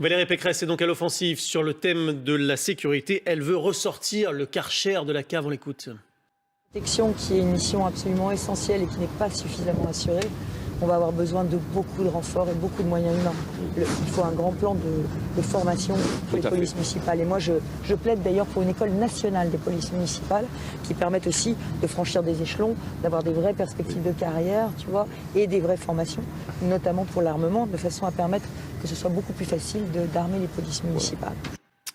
Valérie Pécresse est donc à l'offensive sur le thème de la sécurité. Elle veut ressortir le Karcher de la cave. On l'écoute. Protection qui est une mission absolument essentielle et qui n'est pas suffisamment assurée, on va avoir besoin de beaucoup de renforts et beaucoup de moyens humains. Il faut un grand plan de formation pour les polices municipales. Et moi, je plaide d'ailleurs pour une école nationale des polices municipales qui permette aussi de franchir des échelons, d'avoir des vraies perspectives de carrière, tu vois, et des vraies formations, notamment pour l'armement, de façon à permettre que ce soit beaucoup plus facile d'armer les polices municipales.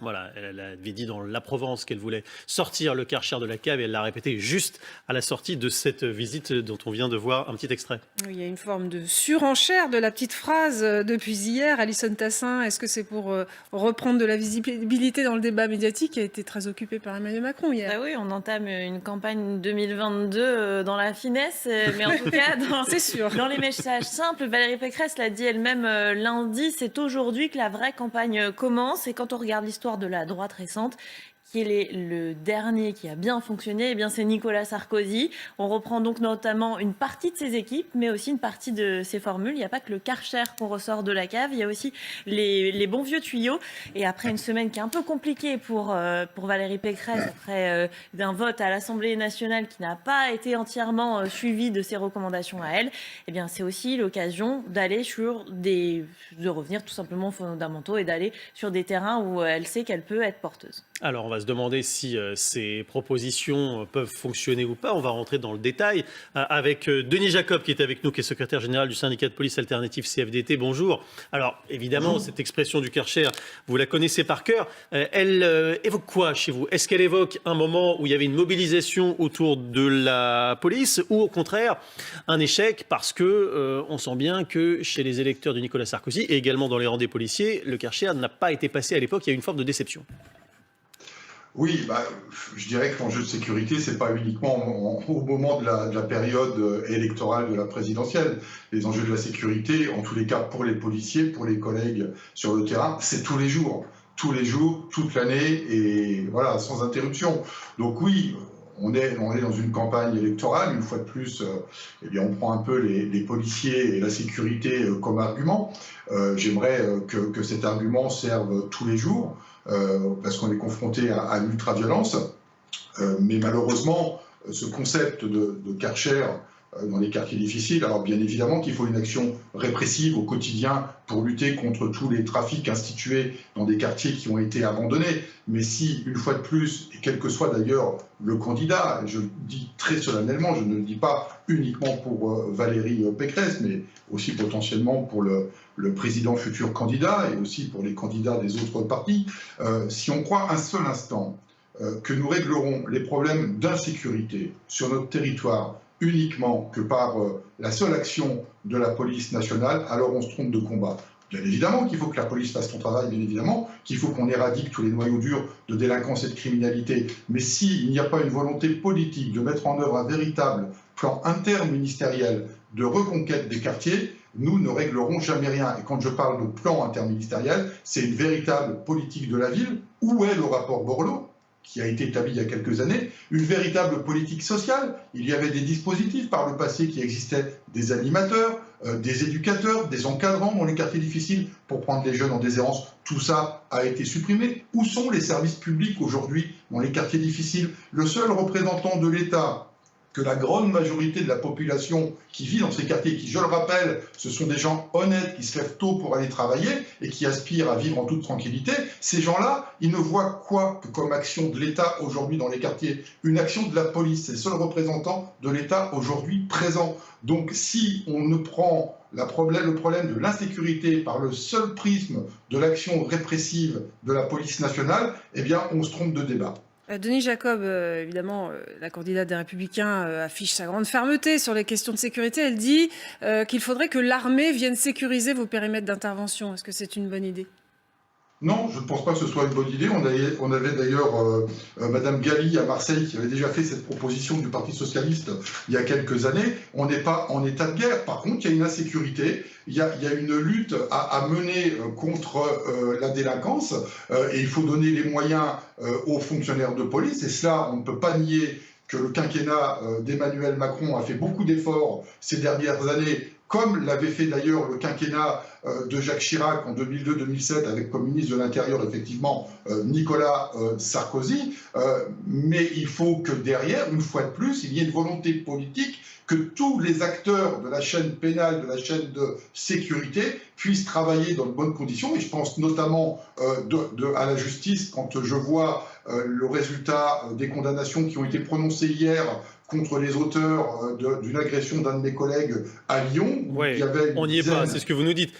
Voilà, elle avait dit dans La Provence qu'elle voulait sortir le Karcher de la cave et elle l'a répété juste à la sortie de cette visite dont on vient de voir un petit extrait. Oui, il y a une forme de surenchère de la petite phrase depuis hier. Alison Tassin, est-ce que c'est pour reprendre de la visibilité dans le débat médiatique qui a été très occupé par Emmanuel Macron hier? Bah oui, on entame une campagne 2022 dans la finesse, mais en tout cas c'est sûr. Dans les messages simples. Valérie Pécresse l'a dit elle-même lundi, c'est aujourd'hui que la vraie campagne commence. Et quand on regarde l'histoire de la droite récente, quel est le dernier qui a bien fonctionné? Eh bien, c'est Nicolas Sarkozy. On reprend donc notamment une partie de ses équipes, mais aussi une partie de ses formules. Il n'y a pas que le Karcher qu'on ressort de la cave, il y a aussi les bons vieux tuyaux. Et après une semaine qui est un peu compliquée pour Valérie Pécresse, après d'un vote à l'Assemblée nationale qui n'a pas été entièrement suivi de ses recommandations à elle, eh bien, c'est aussi l'occasion d'aller de revenir tout simplement aux fondamentaux et d'aller sur des terrains où elle sait qu'elle peut être porteuse. Alors, on va se demander si ces propositions peuvent fonctionner ou pas. On va rentrer dans le détail avec Denis Jacob, qui est avec nous, qui est secrétaire général du syndicat de police alternative CFDT. Bonjour. Alors, évidemment, bonjour. Cette expression du Karcher, vous la connaissez par cœur. Elle évoque quoi chez vous? Est-ce qu'elle évoque un moment où il y avait une mobilisation autour de la police ou au contraire un échec parce que on sent bien que chez les électeurs de Nicolas Sarkozy et également dans les rangs des policiers, le Karcher n'a pas été passé à l'époque. Il y a eu une forme de déception. Oui, je dirais que l'enjeu de sécurité, c'est pas uniquement au moment de la période électorale de la présidentielle. Les enjeux de la sécurité, en tous les cas pour les policiers, pour les collègues sur le terrain, c'est tous les jours, toute l'année et voilà, sans interruption. Donc oui, on est dans une campagne électorale, une fois de plus, eh bien on prend un peu les policiers et la sécurité comme argument. J'aimerais que cet argument serve tous les jours. Parce qu'on est confronté à l'ultraviolence. Mais malheureusement, ce concept de Karcher dans les quartiers difficiles, alors bien évidemment qu'il faut une action répressive au quotidien pour lutter contre tous les trafics institués dans des quartiers qui ont été abandonnés. Mais si, une fois de plus, et quel que soit d'ailleurs le candidat, je le dis très solennellement, je ne le dis pas uniquement pour Valérie Pécresse, mais aussi potentiellement pour le président futur candidat et aussi pour les candidats des autres partis, si on croit un seul instant que nous réglerons les problèmes d'insécurité sur notre territoire uniquement que par la seule action de la police nationale, alors on se trompe de combat. Bien évidemment qu'il faut que la police fasse son travail, bien évidemment qu'il faut qu'on éradique tous les noyaux durs de délinquance et de criminalité. Mais s'il n'y a pas une volonté politique de mettre en œuvre un véritable plan interministériel de reconquête des quartiers, nous ne réglerons jamais rien. Et quand je parle de plan interministériel, c'est une véritable politique de la ville. Où est le rapport Borloo, qui a été établi il y a quelques années, une véritable politique sociale? Il y avait des dispositifs par le passé qui existaient, des animateurs, des éducateurs, des encadrants dans les quartiers difficiles pour prendre les jeunes en déshérence. Tout ça a été supprimé. Où sont les services publics aujourd'hui dans les quartiers difficiles? Le seul représentant de l'État que la grande majorité de la population qui vit dans ces quartiers, qui, je le rappelle, ce sont des gens honnêtes, qui se lèvent tôt pour aller travailler et qui aspirent à vivre en toute tranquillité, ces gens-là, ils ne voient quoi que comme action de l'État aujourd'hui dans les quartiers? Une action de la police, c'est le seul représentant de l'État aujourd'hui présent. Donc si on ne prend le problème de l'insécurité par le seul prisme de l'action répressive de la police nationale, eh bien on se trompe de débat. Denis Jacob, évidemment, la candidate des Républicains affiche sa grande fermeté sur les questions de sécurité. Elle dit qu'il faudrait que l'armée vienne sécuriser vos périmètres d'intervention. Est-ce que c'est une bonne idée? Non, je ne pense pas que ce soit une bonne idée. On avait d'ailleurs Madame Galli à Marseille qui avait déjà fait cette proposition du Parti socialiste il y a quelques années. On n'est pas en état de guerre. Par contre, il y a une insécurité, il y a une lutte à mener contre la délinquance et il faut donner les moyens aux fonctionnaires de police. Et cela, on ne peut pas nier que le quinquennat d'Emmanuel Macron a fait beaucoup d'efforts ces dernières années comme l'avait fait d'ailleurs le quinquennat de Jacques Chirac en 2002-2007 avec comme ministre de l'Intérieur effectivement Nicolas Sarkozy. Mais il faut que derrière, une fois de plus, il y ait une volonté politique que tous les acteurs de la chaîne pénale, de la chaîne de sécurité puissent travailler dans de bonnes conditions. Et je pense notamment à la justice quand je vois le résultat des condamnations qui ont été prononcées hier contre les auteurs d'une agression d'un de mes collègues à Lyon. Ouais, on n'y est pas, c'est ce que vous nous dites.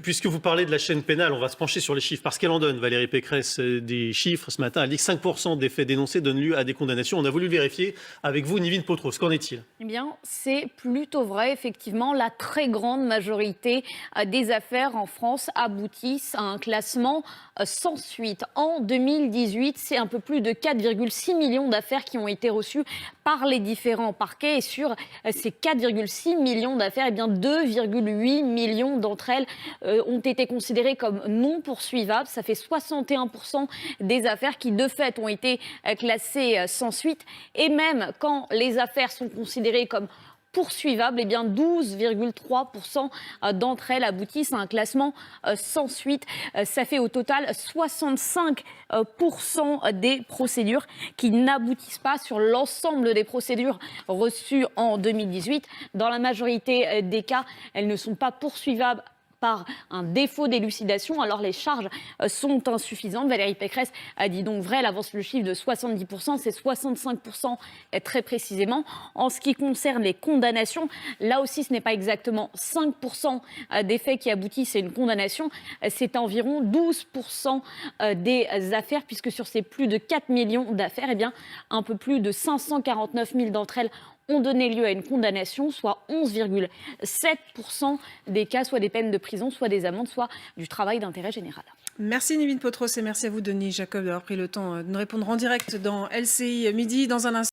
Puisque vous parlez de la chaîne pénale, on va se pencher sur les chiffres. Parce qu'elle en donne, Valérie Pécresse, des chiffres ce matin. Elle dit que 5% des faits dénoncés donnent lieu à des condamnations. On a voulu le vérifier avec vous, Nivine Potros. Qu'en est-il ? Eh bien, c'est plutôt vrai. Effectivement, la très grande majorité des affaires en France aboutissent à un classement sans suite. En 2018, c'est un peu plus de 4,6 millions d'affaires qui ont été reçues par les différents parquets. Et sur ces 4,6 millions d'affaires, eh bien 2,8 millions d'entre elles ont été considérées comme non poursuivables. Ça fait 61% des affaires qui, de fait, ont été classées sans suite. Et même quand les affaires sont considérées comme poursuivables, eh bien 12,3% d'entre elles aboutissent à un classement sans suite. Ça fait au total 65% des procédures qui n'aboutissent pas sur l'ensemble des procédures reçues en 2018. Dans la majorité des cas, elles ne sont pas poursuivables par un défaut d'élucidation, alors les charges sont insuffisantes. Valérie Pécresse a dit donc vrai, elle avance le chiffre de 70%, c'est 65% très précisément. En ce qui concerne les condamnations, là aussi ce n'est pas exactement 5% des faits qui aboutissent à une condamnation, c'est environ 12% des affaires, puisque sur ces plus de 4 millions d'affaires, eh bien, un peu plus de 549 000 d'entre elles ont donné lieu à une condamnation, soit 11,7% des cas, soit des peines de prison, soit des amendes, soit du travail d'intérêt général. Merci Nivine Potros et merci à vous Denis Jacob d'avoir pris le temps de nous répondre en direct dans LCI Midi. Dans un instant.